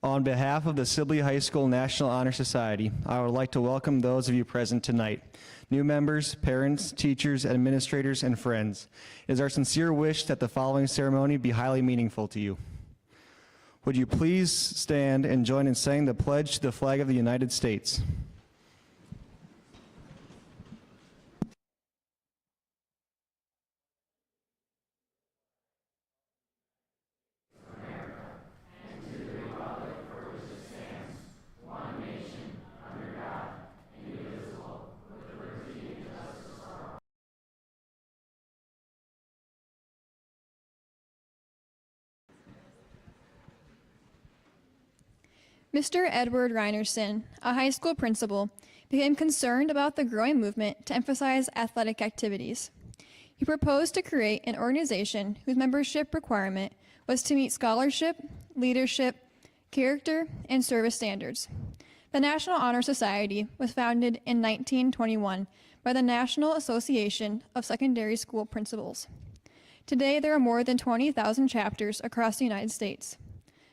On behalf of the Sibley High School National Honor Society, I would like to welcome those of you present tonight, new members, parents, teachers, administrators, and friends. It is our sincere wish that the following ceremony be highly meaningful to you. Would you please stand and join in saying the pledge to the flag of the United States? Mr. Edward Reinerson, a high school principal, became concerned about the growing movement to emphasize athletic activities. He proposed to create an organization whose membership requirement was to meet scholarship, leadership, character, and service standards. The National Honor Society was founded in 1921 by the National Association of Secondary School Principals. Today, there are more than 20,000 chapters across the United States.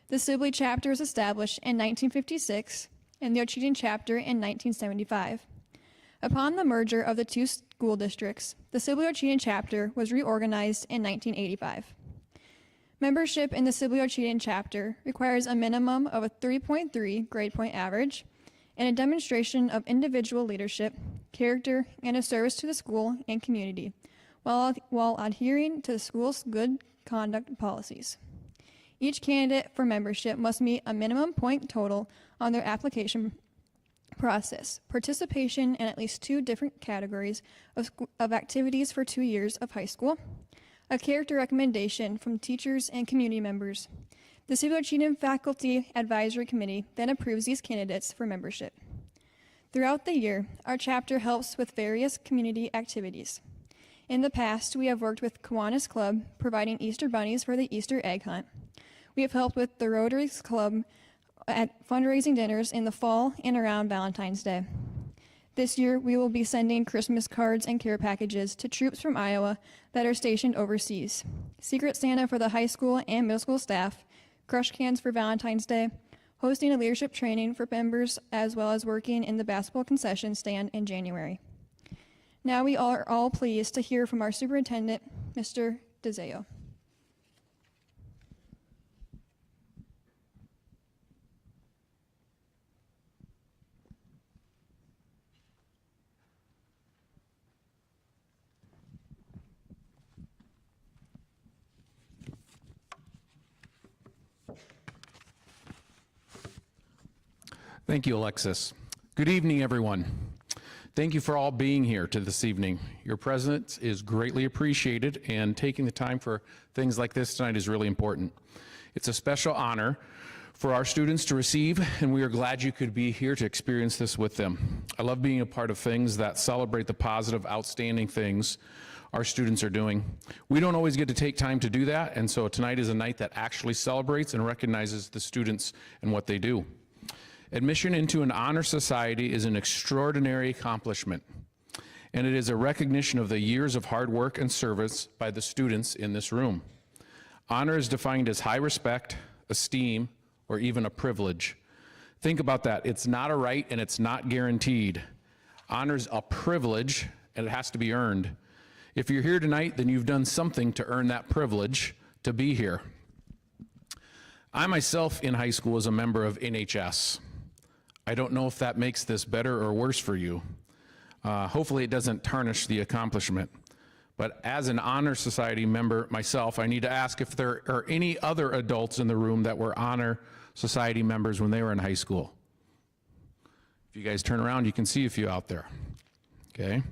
The Sibley chapter was established in 1956 and the Ocheyedan chapter in 1975. Upon the merger of the two school districts, the Sibley-Ocheyedan chapter was reorganized in 1985. Membership in the Sibley-Ocheyedan chapter requires a minimum of a 3.3 grade point average and a demonstration of individual leadership, character, and a service to the school and community, while adhering to the school's good conduct policies. Each candidate for membership must meet a minimum point total on their application process, participation in at least 2 different categories of activities for 2 years of high school, a character recommendation from teachers and community members. The Sibley-Ocheyedan Faculty Advisory Committee then approves these candidates for membership. Throughout the year, our chapter helps with various community activities. In the past, we have worked with Kiwanis Club, providing Easter bunnies for the Easter egg hunt. We have helped with the Rotary Club at fundraising dinners in the fall and around Valentine's Day. This year, we will be sending Christmas cards and care packages to troops from Iowa that are stationed overseas, Secret Santa for the high school and middle school staff, crush cans for Valentine's Day, hosting a leadership training for members, as well as working in the basketball concession stand in January. Now we are all pleased to hear from our superintendent, Mr. DeZeo. Thank you, Alexis. Good evening, everyone. Thank you for all being here this evening. Your presence is greatly appreciated, and taking the time for things like this tonight is really important. It's a special honor for our students to receive, and we are glad you could be here to experience this with them. I love being a part of things that celebrate the positive, outstanding things our students are doing. We don't always get to take time to do that, and so tonight is a night that actually celebrates and recognizes the students and what they do. Admission into an honor society is an extraordinary accomplishment, and it is a recognition of the years of hard work and service by the students in this room. Honor is defined as high respect, esteem, or even a privilege. Think about that. It's not a right and it's not guaranteed. Honor's a privilege and it has to be earned. If you're here tonight, then you've done something to earn that privilege to be here. I myself in high school was a member of NHS. I don't know if that makes this better or worse for you. Hopefully it doesn't tarnish the accomplishment. But as an Honor Society member myself, I need to ask if there are any other adults in the room that were Honor Society members when they were in high school. If you guys turn around, you can see a few out there. Okay.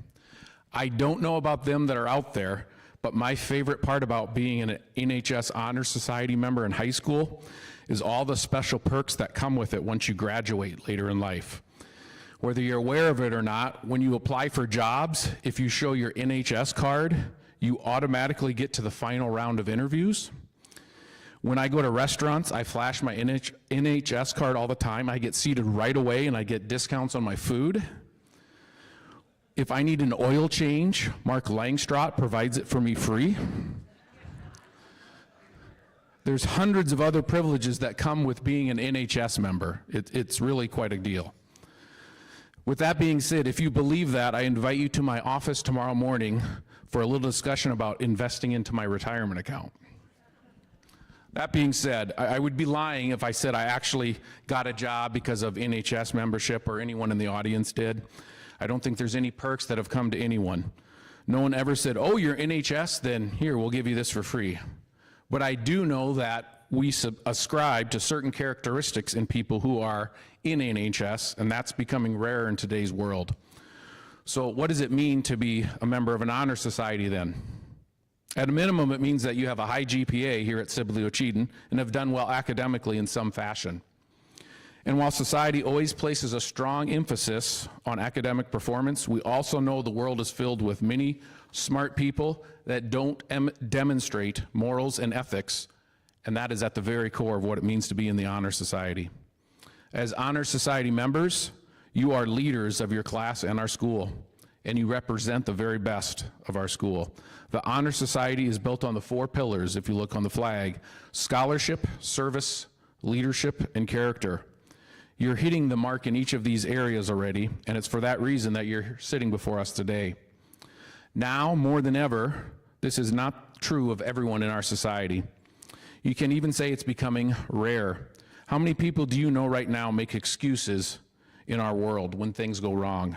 I don't know about them that are out there, but my favorite part about being an NHS Honor Society member in high school is all the special perks that come with it once you graduate later in life. Whether you're aware of it or not, when you apply for jobs, if you show your NHS card, you automatically get to the final round of interviews. When I go to restaurants, I flash my NHS card all the time. I get seated right away and I get discounts on my food. If I need an oil change, Mark Langstrot provides it for me free. There's hundreds of other privileges that come with being an NHS member. It's really quite a deal. With that being said, if you believe that, I invite you to my office tomorrow morning for a little discussion about investing into my retirement account. That being said, I would be lying if I said I actually got a job because of NHS membership or anyone in the audience did. I don't think there's any perks that have come to anyone. No one ever said, oh, you're NHS, then here, we'll give you this for free. But I do know that we ascribe to certain characteristics in people who are in NHS, and that's becoming rare in today's world. So what does it mean to be a member of an honor society then? At a minimum, it means that you have a high GPA here at Sibley-Ocheyedan and have done well academically in some fashion. And while society always places a strong emphasis on academic performance, we also know the world is filled with many smart people that don't demonstrate morals and ethics, and that is at the very core of what it means to be in the Honor Society. As Honor Society members, you are leaders of your class and our school, and you represent the very best of our school. The Honor Society is built on the 4 pillars, if you look on the flag: scholarship, service, leadership, and character. You're hitting the mark in each of these areas already, and it's for that reason that you're sitting before us today. Now, more than ever, this is not true of everyone in our society. You can even say it's becoming rare. How many people do you know right now make excuses in our world when things go wrong?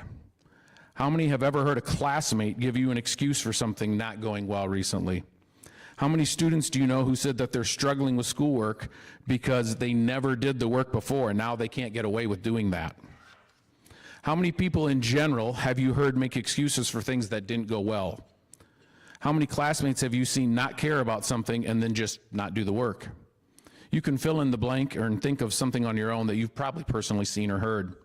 How many have ever heard a classmate give you an excuse for something not going well recently? How many students do you know who said that they're struggling with schoolwork because they never did the work before and now they can't get away with doing that? How many people in general have you heard make excuses for things that didn't go well? How many classmates have you seen not care about something and then just not do the work? You can fill in the blank or think of something on your own that you've probably personally seen or heard.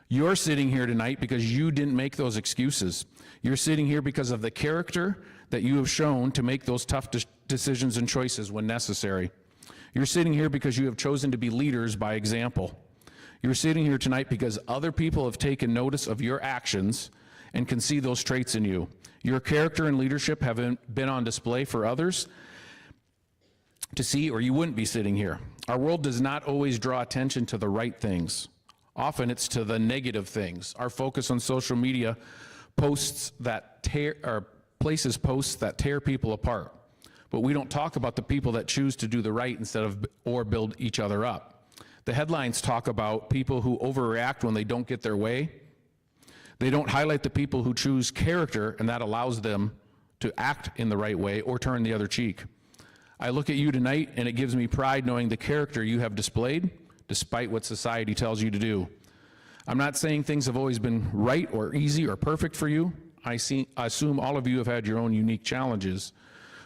You're sitting here tonight because you didn't make those excuses. You're sitting here because of the character that you have shown to make those tough decisions and choices when necessary. You're sitting here because you have chosen to be leaders by example. You're sitting here tonight because other people have taken notice of your actions and can see those traits in you. Your character and leadership have been on display for others to see, or you wouldn't be sitting here. Our world does not always draw attention to the right things. Often it's to the negative things. Our focus on social media places posts that tear people apart. But we don't talk about the people that choose to do the right or build each other up. The headlines talk about people who overreact when they don't get their way. They don't highlight the people who choose character, and that allows them to act in the right way or turn the other cheek. I look at you tonight, and it gives me pride knowing the character you have displayed, despite what society tells you to do. I'm not saying things have always been right or easy or perfect for you. I assume all of you have had your own unique challenges,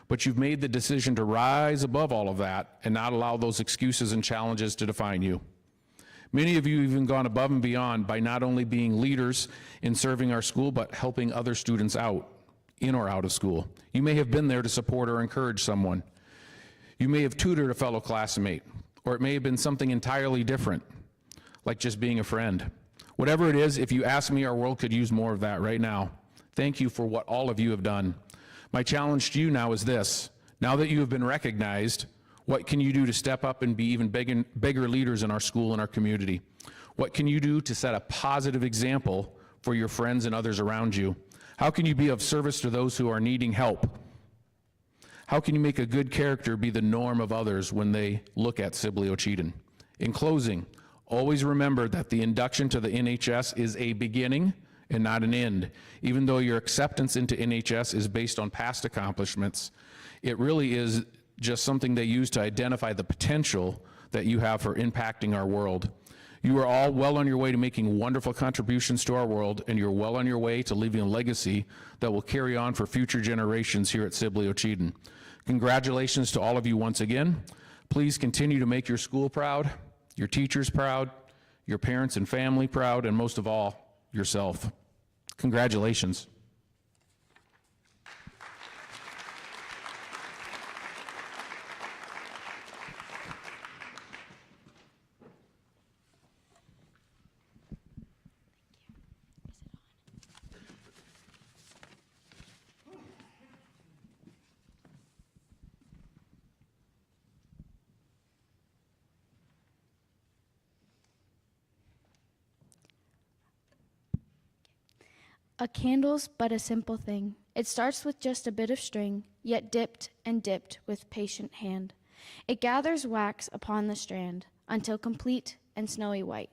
but you've made the decision to rise above all of that and not allow those excuses and challenges to define you. Many of you have even gone above and beyond by not only being leaders in serving our school, but helping other students out, in or out of school. You may have been there to support or encourage someone. You may have tutored a fellow classmate, or it may have been something entirely different, like just being a friend. Whatever it is, if you ask me, our world could use more of that right now. Thank you for what all of you have done. My challenge to you now is this: now that you have been recognized, what can you do to step up and be even bigger leaders in our school and our community? What can you do to set a positive example for your friends and others around you? How can you be of service to those who are needing help? How can you make a good character be the norm of others when they look at Sibley-Ocheyedan? In closing, always remember that the induction to the NHS is a beginning and not an end. Even though your acceptance into NHS is based on past accomplishments, it really is just something they use to identify the potential that you have for impacting our world. You are all well on your way to making wonderful contributions to our world, and you're well on your way to leaving a legacy that will carry on for future generations here at Sibley-Ocheyedan. Congratulations to all of you once again. Please continue to make your school proud, your teachers proud, your parents and family proud, and most of all, yourself. Congratulations. A candle's but a simple thing. It starts with just a bit of string, yet dipped and dipped with patient hand. It gathers wax upon the strand until complete and snowy white.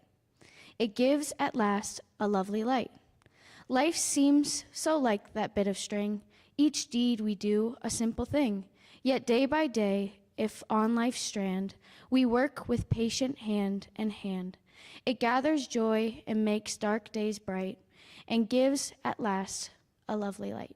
It gives at last a lovely light. Life seems so like that bit of string. Each deed we do a simple thing, yet day by day, if on life's strand, we work with patient hand and hand. It gathers joy and makes dark days bright, and gives at last a lovely light.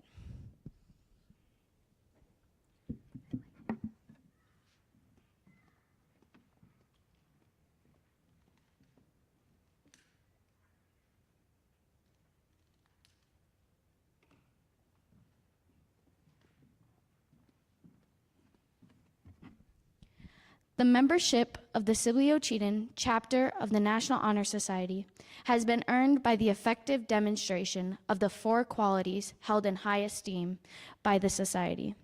The membership of the Sibley Cheatham chapter of the National Honor Society has been earned by the effective demonstration of the 4 qualities held in high esteem by the Society.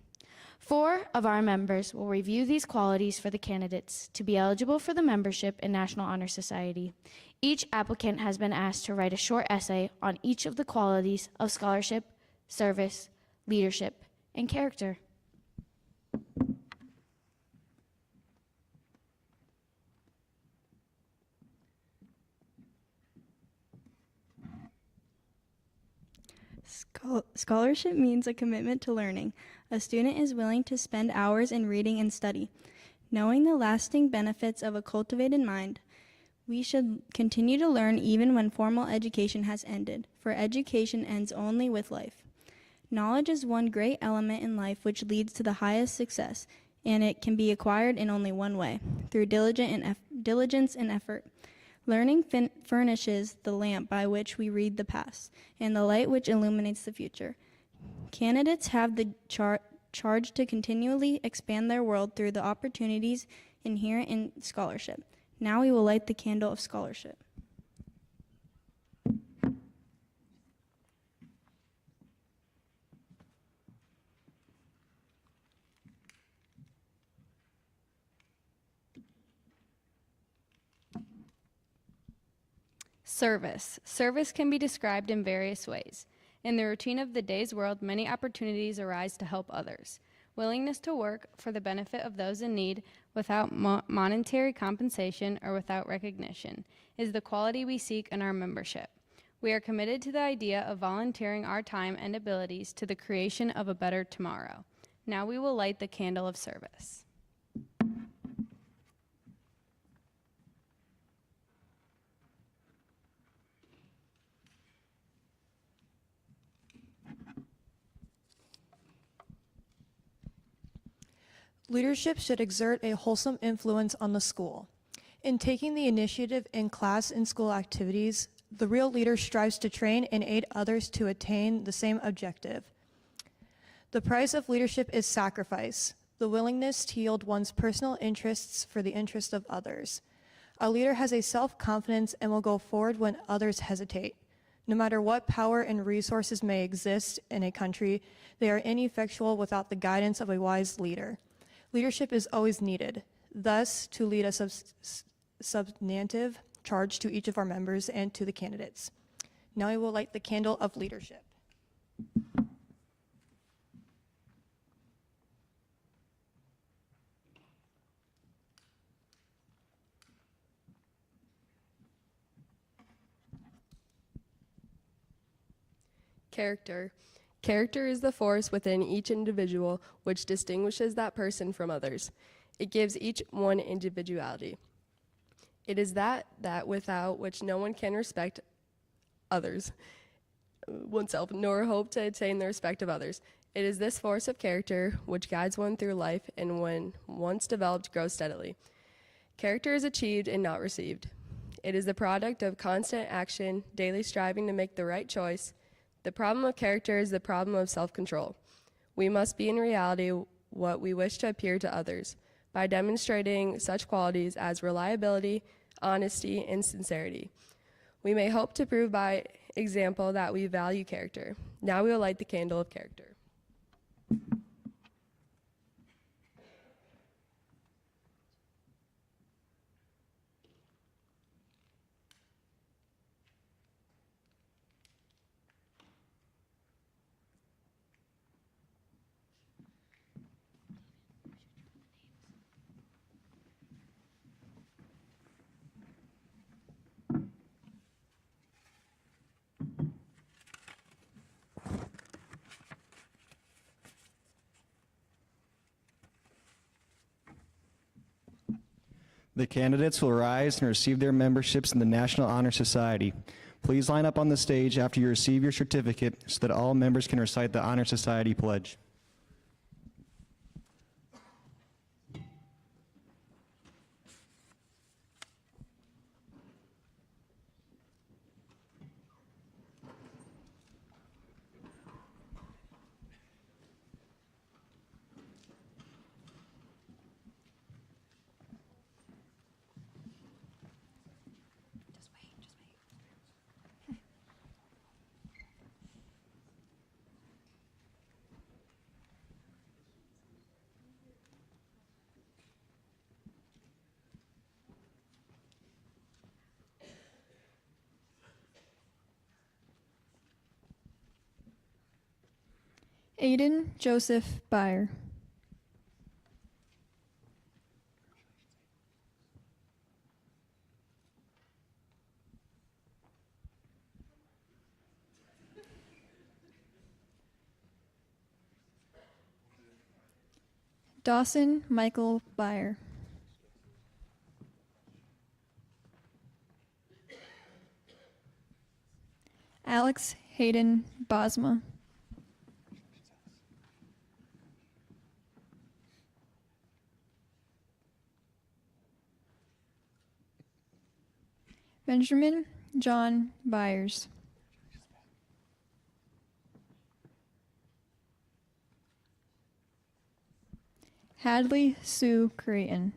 4 of our members will review these qualities for the candidates to be eligible for the membership in National Honor Society. Each applicant has been asked to write a short essay on each of the qualities of scholarship, service, leadership, and character. Scholarship means a commitment to learning. A student is willing to spend hours in reading and study. Knowing the lasting benefits of a cultivated mind, we should continue to learn even when formal education has ended, for education ends only with life. Knowledge is one great element in life which leads to the highest success, and it can be acquired in only one way, through diligence and effort. Learning furnishes the lamp by which we read the past, and the light which illuminates the future. Candidates have the charge to continually expand their world through the opportunities inherent in scholarship. Now we will light the candle of scholarship. Service. Service can be described in various ways. In the routine of the day's world, many opportunities arise to help others. Willingness to work for the benefit of those in need without monetary compensation or without recognition is the quality we seek in our membership. We are committed to the idea of volunteering our time and abilities to the creation of a better tomorrow. Now we will light the candle of service. Leadership should exert a wholesome influence on the school. In taking the initiative in class and school activities, the real leader strives to train and aid others to attain the same objective. The price of leadership is sacrifice, the willingness to yield one's personal interests for the interest of others. A leader has a self-confidence and will go forward when others hesitate. No matter what power and resources may exist in a country, they are ineffectual without the guidance of a wise leader. Leadership is always needed. Thus, to lead a substantive charge to each of our members and to the candidates. Now we will light the candle of leadership. Character. Character is the force within each individual which distinguishes that person from others. It gives each one individuality. It is that without which no one can respect others, oneself, nor hope to attain the respect of others. It is this force of character which guides one through life and when once developed grows steadily. Character is achieved and not received. It is the product of constant action, daily striving to make the right choice. The problem of character is the problem of self-control. We must be in reality what we wish to appear to others by demonstrating such qualities as reliability, honesty, and sincerity. We may hope to prove by example that we value character. Now we will light the candle of character. The candidates will rise and receive their memberships in the National Honor Society. Please line up on the stage after you receive your certificate so that all members can recite the Honor Society pledge. Aiden Joseph Byer. Dawson Michael Byer. Alex Hayden Bosma. Benjamin John Byers. Hadley Sue Creighton.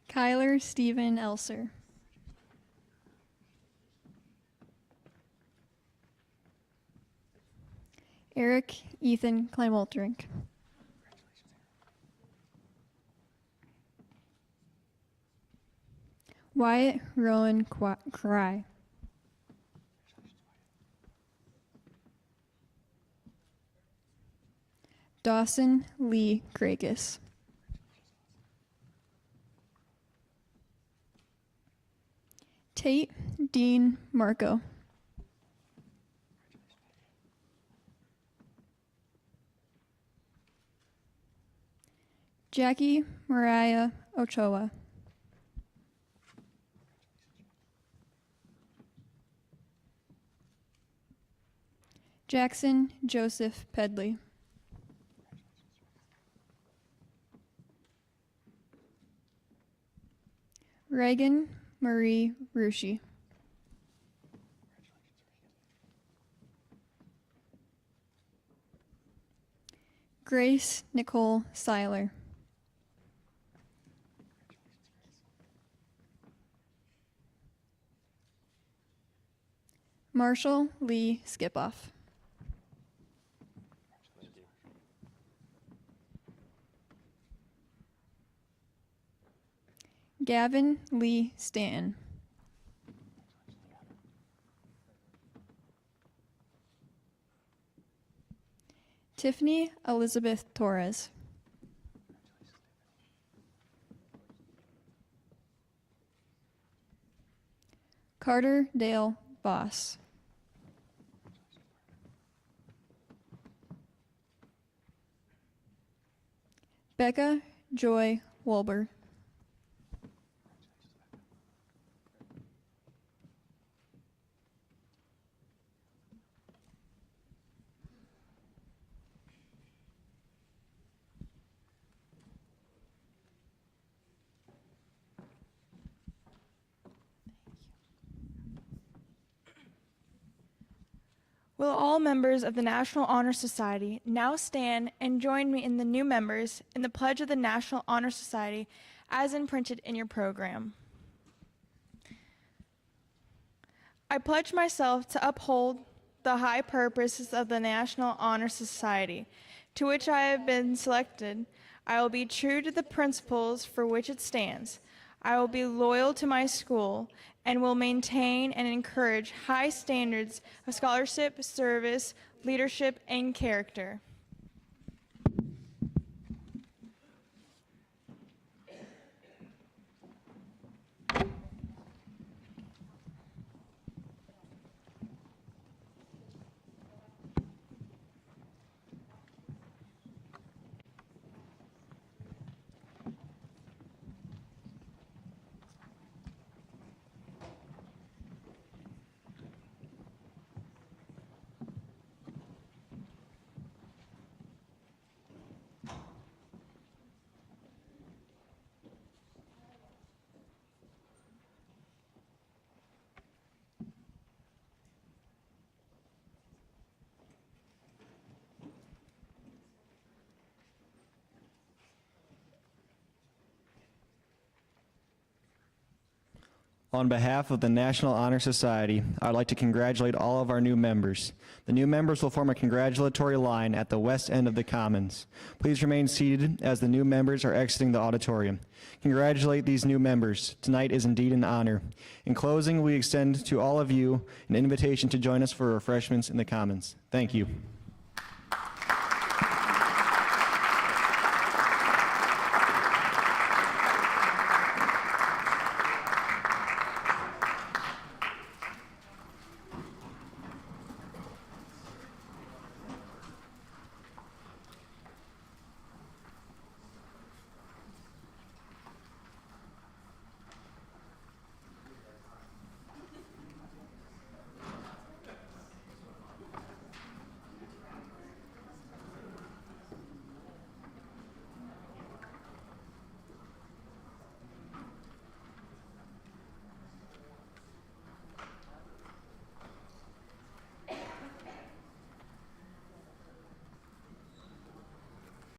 Kyler Stephen Elser. Eric Ethan Kleinwolterink. Wyatt Rowan Cry. Dawson Lee Krakus. Tate Dean Marco. Jackie Mariah Ochoa. Jackson Joseph Pedley. Reagan Marie Rushi. Grace Nicole Seiler. Marshall Lee Skipoff. Gavin Lee Stanton. Tiffany Elizabeth Torres. Carter Dale Boss. Becca Joy Wolber. Will all members of the National Honor Society now stand and join me in the new members in the Pledge of the National Honor Society as imprinted in your program? I pledge myself to uphold the high purposes of the National Honor Society, to which I have been selected. I will be true to the principles for which it stands. I will be loyal to my school and will maintain and encourage high standards of scholarship, service, leadership, and character. On behalf of the National Honor Society, I'd like to congratulate all of our new members. The new members will form a congratulatory line at the west end of the Commons. Please remain seated as the new members are exiting the auditorium. Congratulate these new members. Tonight is indeed an honor. In closing, we extend to all of you an invitation to join us for refreshments in the Commons. Thank you.